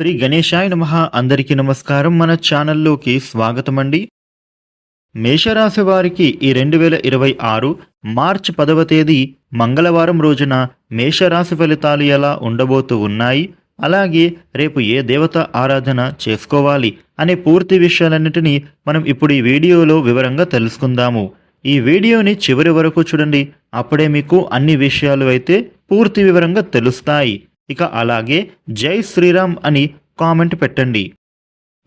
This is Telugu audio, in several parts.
శ్రీ గణేశాయ నమః. అందరికీ నమస్కారం. మన ఛానల్లోకి స్వాగతం అండి. మేషరాశి వారికి ఈ 2026 మార్చి 10వ తేదీ మంగళవారం రోజున మేషరాశి ఫలితాలు ఎలా ఉండబోతూ ఉన్నాయి, అలాగే రేపు ఏ దేవత ఆరాధన చేసుకోవాలి అనే పూర్తి విషయాలన్నిటినీ మనం ఇప్పుడు ఈ వీడియోలో వివరంగా తెలుసుకుందాము. ఈ వీడియోని చివరి వరకు చూడండి, అప్పుడే మీకు అన్ని విషయాలు అయితే పూర్తి వివరంగా తెలుస్తాయి. ఇక అలాగే జై శ్రీరామ్ అని కామెంట్ పెట్టండి.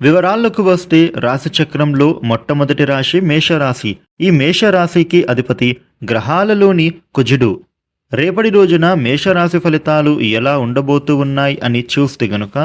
వివరాల్లోకి వస్తే రాశి చక్రంలో మొట్టమొదటి రాశి మేషరాశి. ఈ మేషరాశికి అధిపతి గ్రహాలలోని కుజుడు. రేపటి రోజున మేషరాశి ఫలితాలు ఎలా ఉండబోతూ ఉన్నాయి అని చూస్తే గనుక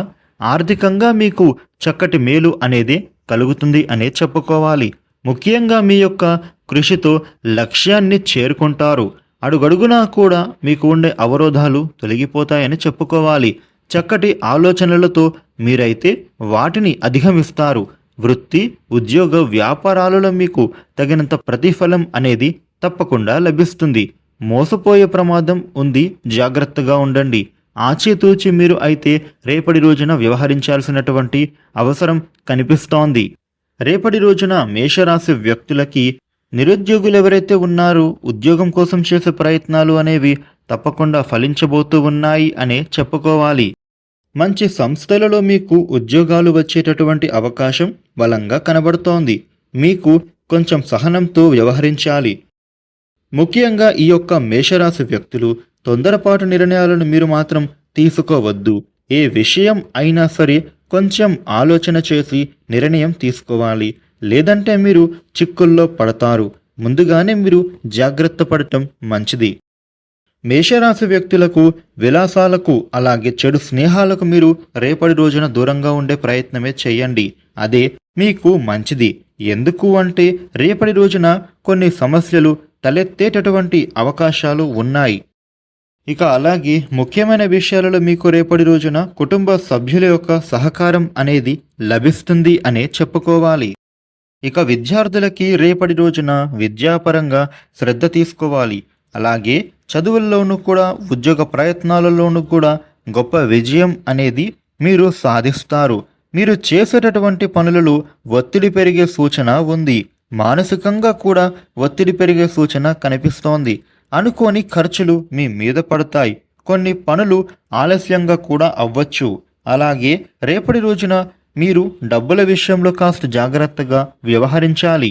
ఆర్థికంగా మీకు చక్కటి మేలు అనేది కలుగుతుంది అనే చెప్పుకోవాలి. ముఖ్యంగా మీ యొక్క కృషితో లక్ష్యాన్ని చేరుకుంటారు. అడుగడుగునా కూడా మీకు ఉండే అవరోధాలు తొలగిపోతాయని చెప్పుకోవాలి. చక్కటి ఆలోచనలతో మీరైతే వాటిని అధిగమిస్తారు. వృత్తి, ఉద్యోగ, వ్యాపారాలలో మీకు తగినంత ప్రతిఫలం అనేది తప్పకుండా లభిస్తుంది. మోసపోయే ప్రమాదం ఉంది, జాగ్రత్తగా ఉండండి. ఆచితూచి మీరు అయితే రేపటి రోజున వ్యవహరించాల్సినటువంటి అవసరం కనిపిస్తోంది. రేపటి రోజున మేషరాశి వ్యక్తులకి నిరుద్యోగులు ఎవరైతే ఉన్నారో ఉద్యోగం కోసం చేసే ప్రయత్నాలు అనేవి తప్పకుండా ఫలించబోతూ ఉన్నాయి అనే చెప్పుకోవాలి. మంచి సంస్థలలో మీకు ఉద్యోగాలు వచ్చేటటువంటి అవకాశం బలంగా కనబడుతోంది. మీకు కొంచెం సహనంతో వ్యవహరించాలి. ముఖ్యంగా ఈ యొక్క మేషరాశి వ్యక్తులు తొందరపాటు నిర్ణయాలను మీరు మాత్రం తీసుకోవద్దు. ఏ విషయం అయినా సరే కొంచెం ఆలోచన చేసి నిర్ణయం తీసుకోవాలి, లేదంటే మీరు చిక్కుల్లో పడతారు. ముందుగానే మీరు జాగ్రత్త పడటం మంచిది. మేషరాశి వ్యక్తులకు విలాసాలకు అలాగే చెడు స్నేహాలకు మీరు రేపటి రోజున దూరంగా ఉండే ప్రయత్నమే చేయండి. అదే మీకు మంచిది. ఎందుకు అంటే రేపటి రోజున కొన్ని సమస్యలు తలెత్తేటటువంటి అవకాశాలు ఉన్నాయి. ఇక అలాగే ముఖ్యమైన విషయాలలో మీకు రేపటి రోజున కుటుంబ సభ్యుల యొక్క సహకారం అనేది లభిస్తుంది అనే చెప్పుకోవాలి. ఇక విద్యార్థులకి రేపటి రోజున విద్యాపరంగా శ్రద్ధ తీసుకోవాలి. అలాగే చదువుల్లోనూ కూడా ఉద్యోగ ప్రయత్నాలలోనూ కూడా గొప్ప విజయం అనేది మీరు సాధిస్తారు. మీరు చేసేటటువంటి పనులలో ఒత్తిడి పెరిగే సూచన ఉంది. మానసికంగా కూడా ఒత్తిడి పెరిగే సూచన కనిపిస్తోంది. అనుకోని ఖర్చులు మీ మీద పడతాయి. కొన్ని పనులు ఆలస్యంగా కూడా అవ్వచ్చు. అలాగే రేపటి రోజున మీరు డబ్బుల విషయంలో కాస్త జాగ్రత్తగా వ్యవహరించాలి.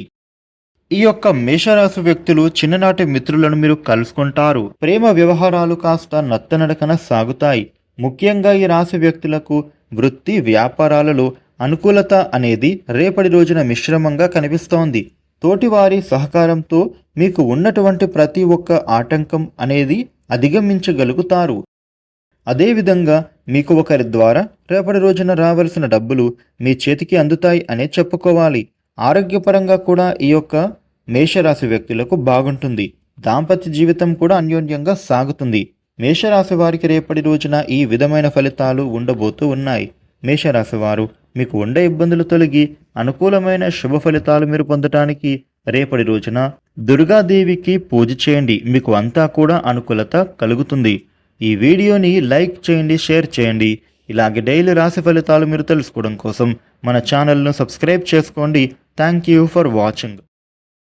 ఈ యొక్క మేషరాశి వ్యక్తులు చిన్ననాటి మిత్రులను మీరు కలుసుకుంటారు. ప్రేమ వ్యవహారాలు కాస్త నత్తనడకన సాగుతాయి. ముఖ్యంగా ఈ రాశి వ్యక్తులకు వృత్తి వ్యాపారాలలో అనుకూలత అనేది రేపటి రోజున మిశ్రమంగా కనిపిస్తోంది. తోటివారి సహకారంతో మీకు ఉన్నటువంటి ప్రతి ఒక్క ఆటంకం అనేది అధిగమించగలుగుతారు. అదేవిధంగా మీకు ఒకరి ద్వారా రేపటి రోజున రావలసిన డబ్బులు మీ చేతికి అందుతాయి అనే చెప్పుకోవాలి. ఆరోగ్యపరంగా కూడా ఈ యొక్క మేషరాశి వ్యక్తులకు బాగుంటుంది. దాంపత్య జీవితం కూడా అన్యోన్యంగా సాగుతుంది. మేషరాశి వారికి రేపటి రోజున ఈ విధమైన ఫలితాలు ఉండబోతూ ఉన్నాయి. మేషరాశి వారు మీకు ఉండే ఇబ్బందులు తొలగి అనుకూలమైన శుభ ఫలితాలు మీరు పొందటానికి రేపటి రోజున దుర్గాదేవికి పూజ చేయండి. మీకు అంతా కూడా అనుకూలత కలుగుతుంది. ఈ వీడియోని లైక్ చేయండి, షేర్ చేయండి. ఇలాగే డైలీ రాశి ఫలితాలు మీరు తెలుసుకోవడం కోసం మన ఛానల్ను సబ్స్క్రైబ్ చేసుకోండి. Thank you for watching.